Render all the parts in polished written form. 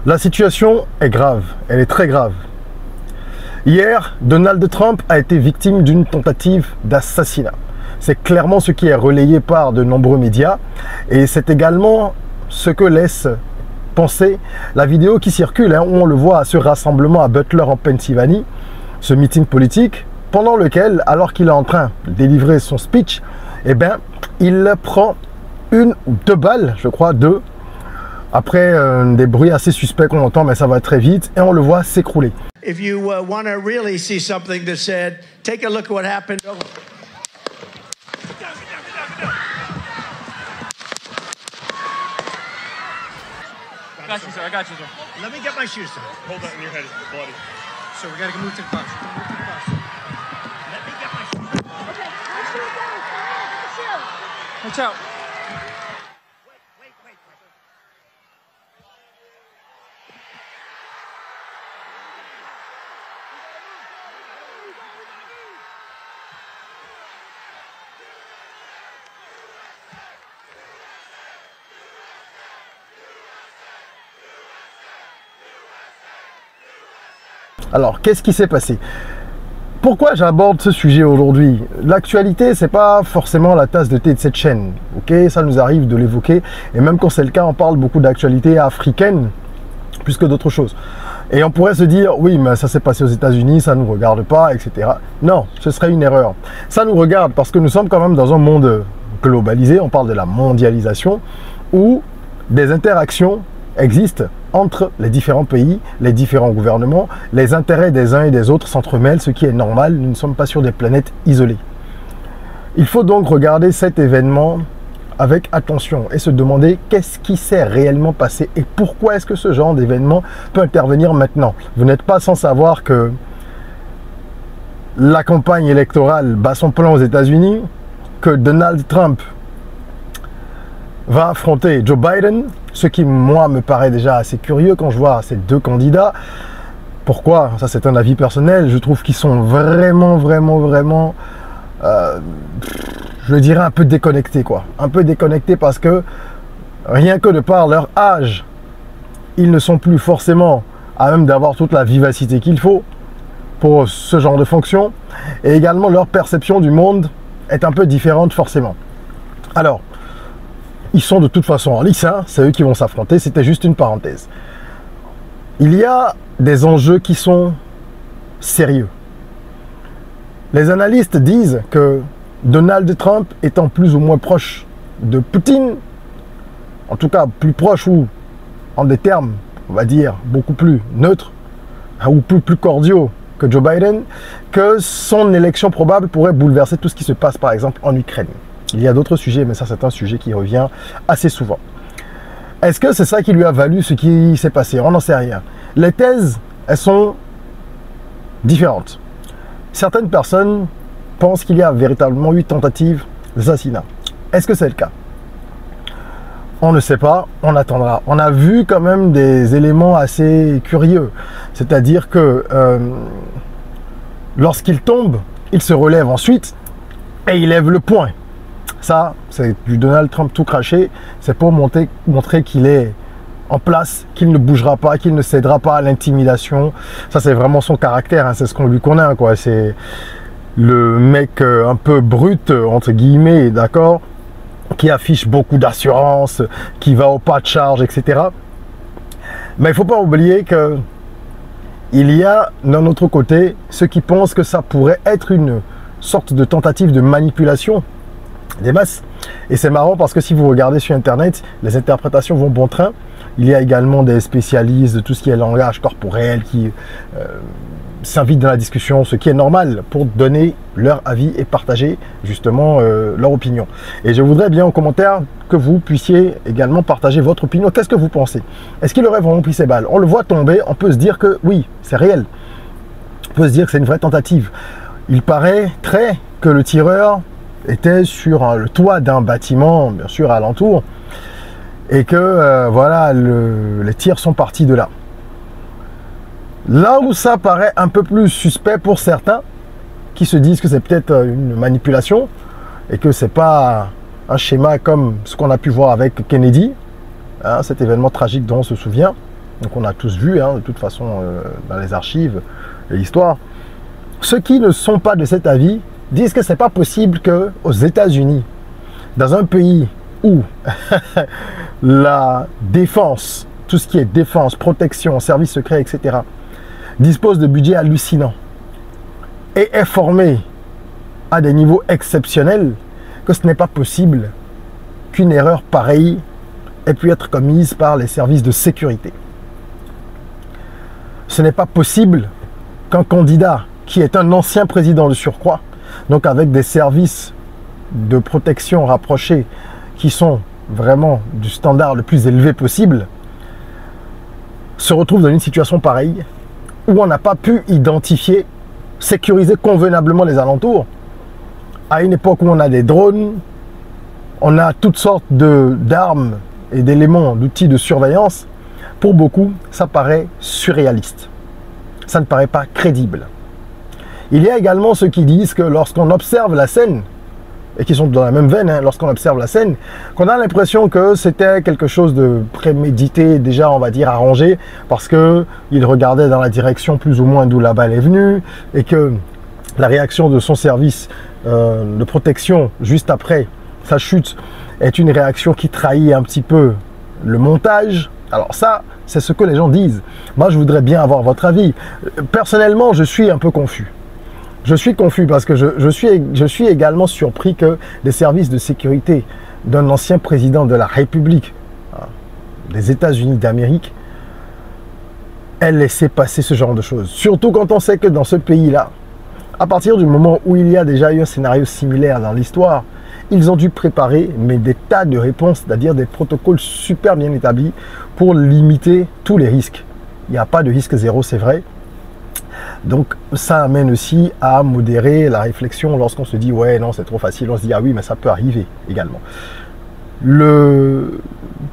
La situation est grave, elle est très grave. Hier, Donald Trump a été victime d'une tentative d'assassinat. C'est clairement ce qui est relayé par de nombreux médias et c'est également ce que laisse penser la vidéo qui circule, où on le voit à ce rassemblement à Butler en Pennsylvanie, ce meeting politique, pendant lequel, alors qu'il est en train de délivrer son speech, eh bien, il prend une ou deux balles, je crois deux, après des bruits assez suspects qu'on entend, mais ça va très vite, et on le voit s'écrouler. If you want to really see something that's said, take a look at what happened. I got you, sir. I got you, sir. Let me get my shoes, sir. Hold that in your head. It's bloody. So we got to move to the bus. Move to the bus. Let me get my shoes. Okay, my shoes down. My shoes. Watch out. Wait. Alors, qu'est-ce qui s'est passé? Pourquoi j'aborde ce sujet aujourd'hui? L'actualité, c'est pas forcément la tasse de thé de cette chaîne, ok? Ça nous arrive de l'évoquer, et même quand c'est le cas, on parle beaucoup d'actualité africaine, plus que d'autres choses. Et on pourrait se dire, oui, mais ça s'est passé aux États-Unis, ça ne nous regarde pas, etc. Non, ce serait une erreur. Ça nous regarde parce que nous sommes quand même dans un monde globalisé, on parle de la mondialisation, où des interactions existent entre les différents pays, les différents gouvernements, les intérêts des uns et des autres s'entremêlent, ce qui est normal, nous ne sommes pas sur des planètes isolées. Il faut donc regarder cet événement avec attention et se demander qu'est-ce qui s'est réellement passé et pourquoi est-ce que ce genre d'événement peut intervenir maintenant. Vous n'êtes pas sans savoir que la campagne électorale bat son plein aux États-Unis, que Donald Trump va affronter Joe Biden, ce qui, moi, me paraît déjà assez curieux quand je vois ces deux candidats. Pourquoi? Ça, c'est un avis personnel. Je trouve qu'ils sont vraiment, je dirais un peu déconnectés, quoi. Un peu déconnectés parce que, rien que de par leur âge, ils ne sont plus forcément à même d'avoir toute la vivacité qu'il faut pour ce genre de fonction. Et également, leur perception du monde est un peu différente, forcément. Alors, ils sont de toute façon en lice, hein, c'est eux qui vont s'affronter, c'était juste une parenthèse. Il y a des enjeux qui sont sérieux. Les analystes disent que Donald Trump étant plus ou moins proche de Poutine, en tout cas plus proche ou en des termes, on va dire, beaucoup plus neutres ou plus cordiaux que Joe Biden, que son élection probable pourrait bouleverser tout ce qui se passe par exemple en Ukraine. Il y a d'autres sujets, mais ça c'est un sujet qui revient assez souvent. Est-ce que c'est ça qui lui a valu ce qui s'est passé? On n'en sait rien. Les thèses, elles sont différentes. Certaines personnes pensent qu'il y a véritablement eu tentative d'assassinat. Est-ce que c'est le cas? On ne sait pas, on attendra. On a vu quand même des éléments assez curieux. C'est-à-dire que lorsqu'il tombe, il se relève ensuite et il lève le poing. Ça, c'est du Donald Trump tout craché. C'est pour montrer qu'il est en place, qu'il ne bougera pas, qu'il ne cédera pas à l'intimidation. Ça, c'est vraiment son caractère, hein, c'est ce qu'on lui connaît, quoi. C'est le mec un peu brut, entre guillemets, d'accord, qui affiche beaucoup d'assurance, qui va au pas de charge, etc. Mais il ne faut pas oublier que il y a d'un autre côté ceux qui pensent que ça pourrait être une sorte de tentative de manipulation des masses. Et c'est marrant parce que si vous regardez sur internet, les interprétations vont bon train. Il y a également des spécialistes de tout ce qui est langage corporel qui s'invitent dans la discussion, ce qui est normal pour donner leur avis et partager justement leur opinion. Et je voudrais bien en commentaire que vous puissiez également partager votre opinion. Qu'est-ce que vous pensez? Est-ce qu'il aurait vraiment pris ses balles? On le voit tomber, on peut se dire que oui, c'est réel. On peut se dire que c'est une vraie tentative. Il paraît que le tireur était sur le toit d'un bâtiment, bien sûr, alentour, et que voilà, les tirs sont partis de là. Là où ça paraît un peu plus suspect pour certains, qui se disent que c'est peut-être une manipulation, et que c'est pas un schéma comme ce qu'on a pu voir avec Kennedy, hein, cet événement tragique dont on se souvient, Donc on a tous vu, hein, de toute façon, dans les archives et l'histoire. Ceux qui ne sont pas de cet avis disent que c'est pas possible qu'aux États-Unis, dans un pays où la défense, tout ce qui est défense, protection, services secrets, etc., dispose de budgets hallucinants et est formé à des niveaux exceptionnels, que ce n'est pas possible qu'une erreur pareille ait pu être commise par les services de sécurité. Ce n'est pas possible qu'un candidat qui est un ancien président de surcroît, donc avec des services de protection rapprochés qui sont vraiment du standard le plus élevé possible, se retrouve dans une situation pareille où on n'a pas pu identifier, sécuriser convenablement les alentours, à une époque où on a des drones, on a toutes sortes d'armes et d'éléments, d'outils de surveillance. Pour beaucoup, ça paraît surréaliste. Ça ne paraît pas crédible. Il y a également ceux qui disent que lorsqu'on observe la scène, et qui sont dans la même veine, hein, lorsqu'on observe la scène, qu'on a l'impression que c'était quelque chose de prémédité, déjà on va dire arrangé, parce qu'il regardait dans la direction plus ou moins d'où la balle est venue, et que la réaction de son service de protection juste après sa chute est une réaction qui trahit un petit peu le montage. Alors ça, c'est ce que les gens disent. Moi, je voudrais bien avoir votre avis. Personnellement, je suis un peu confus. Je suis confus parce que je suis également surpris que les services de sécurité d'un ancien président de la République des États-Unis d'Amérique aient laissé passer ce genre de choses. Surtout quand on sait que dans ce pays-là, à partir du moment où il y a déjà eu un scénario similaire dans l'histoire, ils ont dû préparer des tas de réponses, c'est-à-dire des protocoles super bien établis pour limiter tous les risques. Il n'y a pas de risque zéro, c'est vrai. Donc ça amène aussi à modérer la réflexion lorsqu'on se dit ouais non c'est trop facile, on se dit ah oui mais ça peut arriver également. Le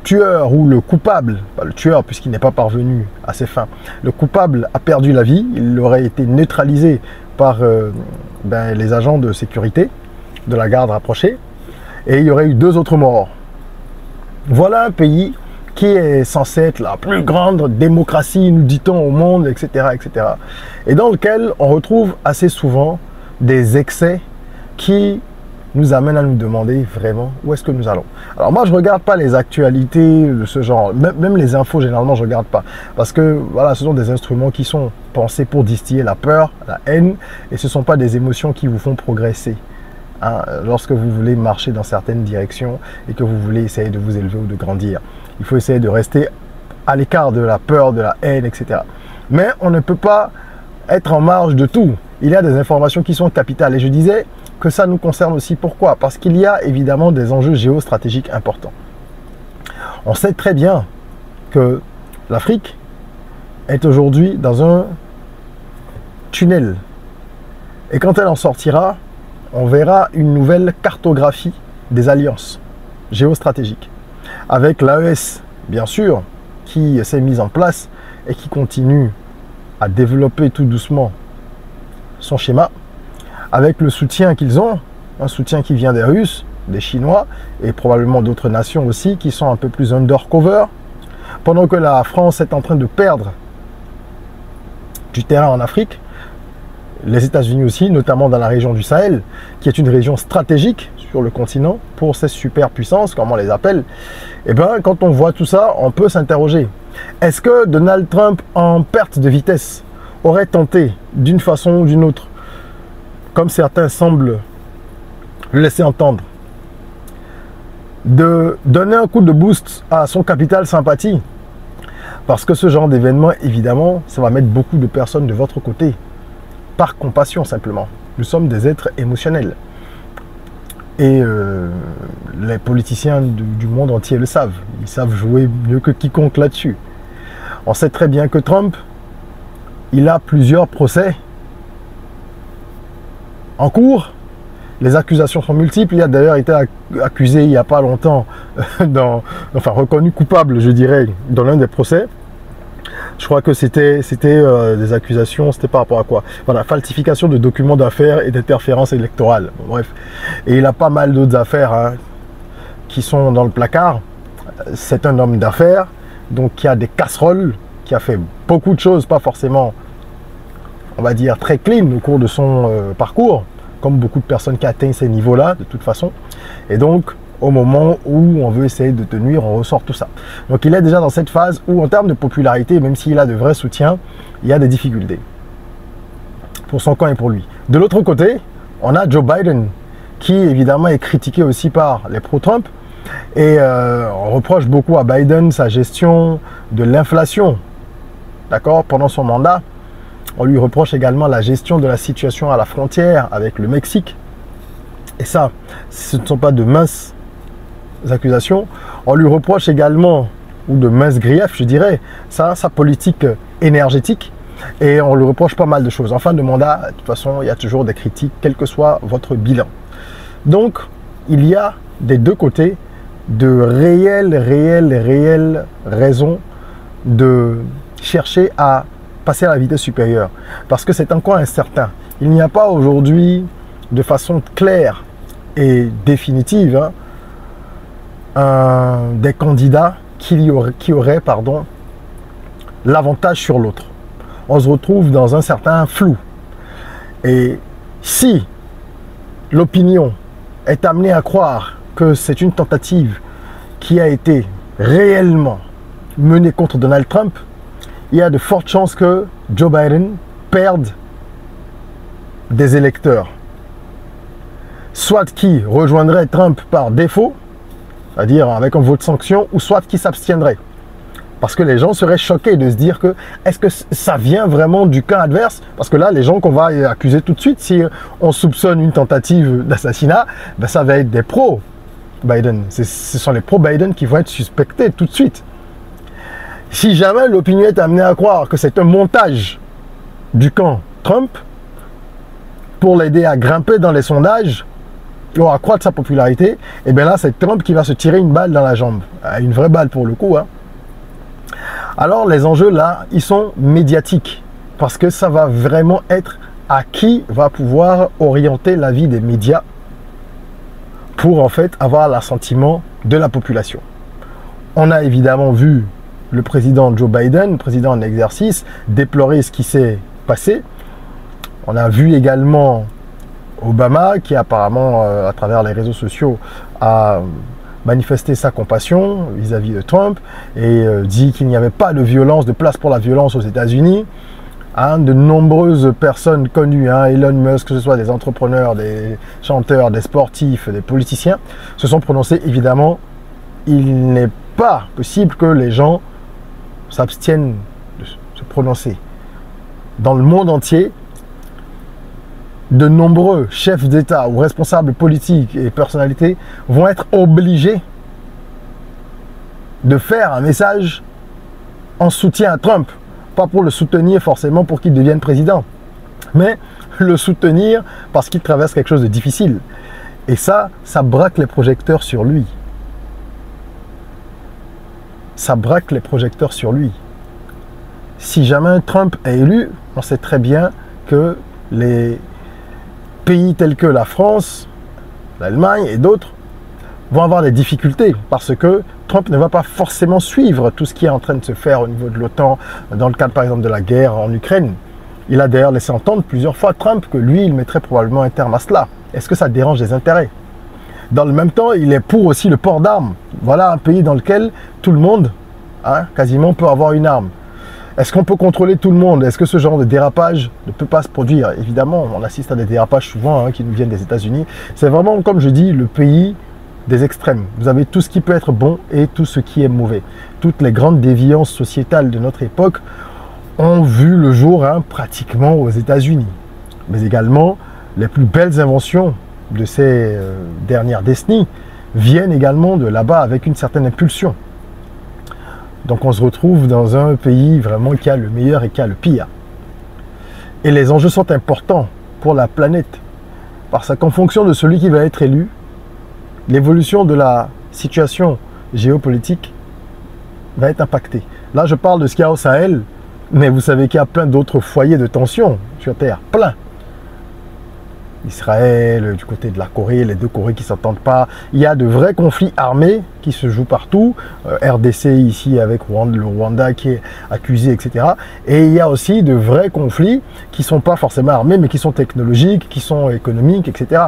tueur ou le coupable, pas le tueur puisqu'il n'est pas parvenu à ses fins, le coupable a perdu la vie, il aurait été neutralisé par les agents de sécurité de la garde rapprochée et il y aurait eu 2 autres morts. Voilà un pays qui est censé être la plus grande démocratie, nous dit-on, au monde, etc., etc. Et dans lequel on retrouve assez souvent des excès qui nous amènent à nous demander vraiment où est-ce que nous allons. Alors moi, je ne regarde pas les actualités de ce genre, même les infos, généralement, je ne regarde pas. Parce que voilà, ce sont des instruments qui sont pensés pour distiller la peur, la haine, et ce ne sont pas des émotions qui vous font progresser. Hein, lorsque vous voulez marcher dans certaines directions et que vous voulez essayer de vous élever ou de grandir. Il faut essayer de rester à l'écart de la peur, de la haine, etc. Mais on ne peut pas être en marge de tout. Il y a des informations qui sont capitales. Et je disais que ça nous concerne aussi. Pourquoi? Parce qu'il y a évidemment des enjeux géostratégiques importants. On sait très bien que l'Afrique est aujourd'hui dans un tunnel. Et quand elle en sortira, on verra une nouvelle cartographie des alliances géostratégiques. Avec l'AES, bien sûr, qui s'est mise en place et qui continue à développer tout doucement son schéma, avec le soutien qu'ils ont, un soutien qui vient des Russes, des Chinois et probablement d'autres nations aussi qui sont un peu plus undercover, pendant que la France est en train de perdre du terrain en Afrique. Les États-Unis aussi, notamment dans la région du Sahel, qui est une région stratégique sur le continent pour ces superpuissances, comme on les appelle. Et bien, quand on voit tout ça, on peut s'interroger. Est-ce que Donald Trump, en perte de vitesse, aurait tenté, d'une façon ou d'une autre, comme certains semblent le laisser entendre, de donner un coup de boost à son capital sympathie? Parce que ce genre d'événement, évidemment, ça va mettre beaucoup de personnes de votre côté. Par compassion simplement. Nous sommes des êtres émotionnels. Et les politiciens du monde entier le savent. Ils savent jouer mieux que quiconque là-dessus. On sait très bien que Trump, il a plusieurs procès en cours. Les accusations sont multiples. Il a d'ailleurs été accusé il n'y a pas longtemps, reconnu coupable, je dirais, dans l'un des procès. Je crois que c'était des accusations, c'était par rapport à quoi? Voilà, falsification de documents d'affaires et d'interférences électorales. Bon, bref. Et il a pas mal d'autres affaires qui sont dans le placard. C'est un homme d'affaires, donc qui a des casseroles qui a fait beaucoup de choses, pas forcément, on va dire, très clean au cours de son parcours, comme beaucoup de personnes qui atteignent ces niveaux-là, de toute façon. Et donc, au moment où on veut essayer de tenir, on ressort tout ça. Donc, il est déjà dans cette phase où, en termes de popularité, même s'il a de vrais soutiens, il y a des difficultés pour son camp et pour lui. De l'autre côté, on a Joe Biden, qui évidemment est critiqué aussi par les pro-Trump. Et on reproche beaucoup à Biden sa gestion de l'inflation. D'accord? Pendant son mandat, on lui reproche également la gestion de la situation à la frontière avec le Mexique. Et ça, ce ne sont pas de minces accusations. On lui reproche également, ou de minces griefs, je dirais, sa politique énergétique. Et on lui reproche pas mal de choses. En fin de mandat, de toute façon, il y a toujours des critiques, quel que soit votre bilan. Donc, il y a des deux côtés de réelles raisons de chercher à passer à la vitesse supérieure. Parce que c'est encore incertain. Il n'y a pas aujourd'hui, de façon claire et définitive, des candidats qui auraient l'avantage sur l'autre. On se retrouve dans un certain flou. Et si l'opinion est amenée à croire que c'est une tentative qui a été réellement menée contre Donald Trump, il y a de fortes chances que Joe Biden perde des électeurs. Soit qui rejoindrait Trump par défaut, c'est-à-dire avec un vote sanction, ou soit qui s'abstiendrait. Parce que les gens seraient choqués de se dire que est-ce que ça vient vraiment du camp adverse? Parce que là, les gens qu'on va accuser tout de suite, si on soupçonne une tentative d'assassinat, ben ça va être des pro-Biden. Ce sont les pro-Biden qui vont être suspectés tout de suite. Si jamais l'opinion est amenée à croire que c'est un montage du camp Trump pour l'aider à grimper dans les sondages ou à accroître sa popularité, et bien là, c'est Trump qui va se tirer une balle dans la jambe. Une vraie balle pour le coup, Alors les enjeux là, ils sont médiatiques parce que ça va vraiment être à qui va pouvoir orienter la vie des médias pour en fait avoir l'assentiment de la population. On a évidemment vu le président Joe Biden, président en exercice, déplorer ce qui s'est passé. On a vu également Obama qui apparemment à travers les réseaux sociaux a manifester sa compassion vis-à-vis de Trump et dit qu'il n'y avait pas de violence, de place pour la violence aux États-Unis. De nombreuses personnes connues, Elon Musk, que ce soit des entrepreneurs, des chanteurs, des sportifs, des politiciens, se sont prononcés. Évidemment, il n'est pas possible que les gens s'abstiennent de se prononcer. Dans le monde entier, de nombreux chefs d'État ou responsables politiques et personnalités vont être obligés de faire un message en soutien à Trump. Pas pour le soutenir forcément pour qu'il devienne président, mais le soutenir parce qu'il traverse quelque chose de difficile. Et ça braque les projecteurs sur lui. Ça braque les projecteurs sur lui. Si jamais Trump est élu, on sait très bien que les pays tels que la France, l'Allemagne et d'autres vont avoir des difficultés parce que Trump ne va pas forcément suivre tout ce qui est en train de se faire au niveau de l'OTAN, dans le cadre par exemple de la guerre en Ukraine. Il a d'ailleurs laissé entendre plusieurs fois Trump que lui, il mettrait probablement un terme à cela. Est-ce que ça dérange les intérêts? Dans le même temps, il est pour aussi le port d'armes. Voilà un pays dans lequel tout le monde, quasiment, peut avoir une arme. Est-ce qu'on peut contrôler tout le monde? Est-ce que ce genre de dérapage ne peut pas se produire? Évidemment, on assiste à des dérapages souvent qui nous viennent des États-Unis. C'est vraiment, comme je dis, le pays des extrêmes. Vous avez tout ce qui peut être bon et tout ce qui est mauvais. Toutes les grandes déviances sociétales de notre époque ont vu le jour pratiquement aux États-Unis. Mais également, les plus belles inventions de ces dernières décennies viennent également de là-bas avec une certaine impulsion. Donc on se retrouve dans un pays vraiment qui a le meilleur et qui a le pire. Et les enjeux sont importants pour la planète. Parce qu'en fonction de celui qui va être élu, l'évolution de la situation géopolitique va être impactée. Là, je parle de ce qu'il y a au Sahel, mais vous savez qu'il y a plein d'autres foyers de tension sur Terre. Plein. Israël, du côté de la Corée, les deux Corées qui ne s'entendent pas. Il y a de vrais conflits armés qui se jouent partout. RDC ici avec le Rwanda qui est accusé, etc. Et il y a aussi de vrais conflits qui ne sont pas forcément armés, mais qui sont technologiques, qui sont économiques, etc.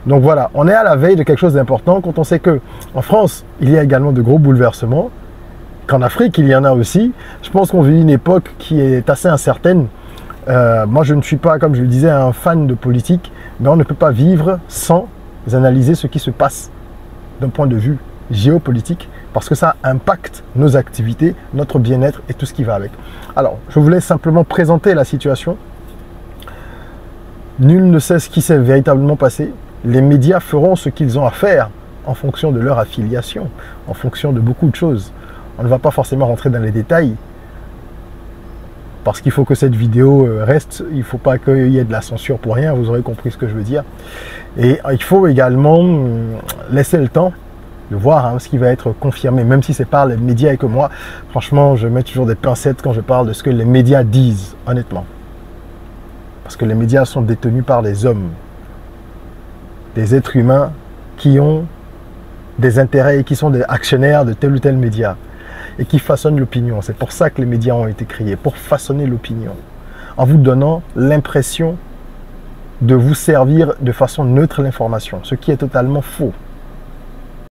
Donc voilà, on est à la veille de quelque chose d'important quand on sait qu'en France, il y a également de gros bouleversements, qu'en Afrique, il y en a aussi. Je pense qu'on vit une époque qui est assez incertaine. Moi, je ne suis pas, comme je le disais, un fan de politique, mais on ne peut pas vivre sans analyser ce qui se passe d'un point de vue géopolitique, parce que ça impacte nos activités, notre bien-être et tout ce qui va avec. Alors, je voulais simplement présenter la situation. Nul ne sait ce qui s'est véritablement passé. Les médias feront ce qu'ils ont à faire en fonction de leur affiliation, en fonction de beaucoup de choses. On ne va pas forcément rentrer dans les détails, parce qu'il faut que cette vidéo reste, il ne faut pas qu'il y ait de la censure pour rien, vous aurez compris ce que je veux dire. Et il faut également laisser le temps de voir ce qui va être confirmé, même si c'est par les médias et que moi, franchement, je mets toujours des pincettes quand je parle de ce que les médias disent, honnêtement. Parce que les médias sont détenus par des hommes, des êtres humains qui ont des intérêts et qui sont des actionnaires de tel ou tel média, et qui façonnent l'opinion. C'est pour ça que les médias ont été créés, pour façonner l'opinion, en vous donnant l'impression de vous servir de façon neutre l'information, ce qui est totalement faux.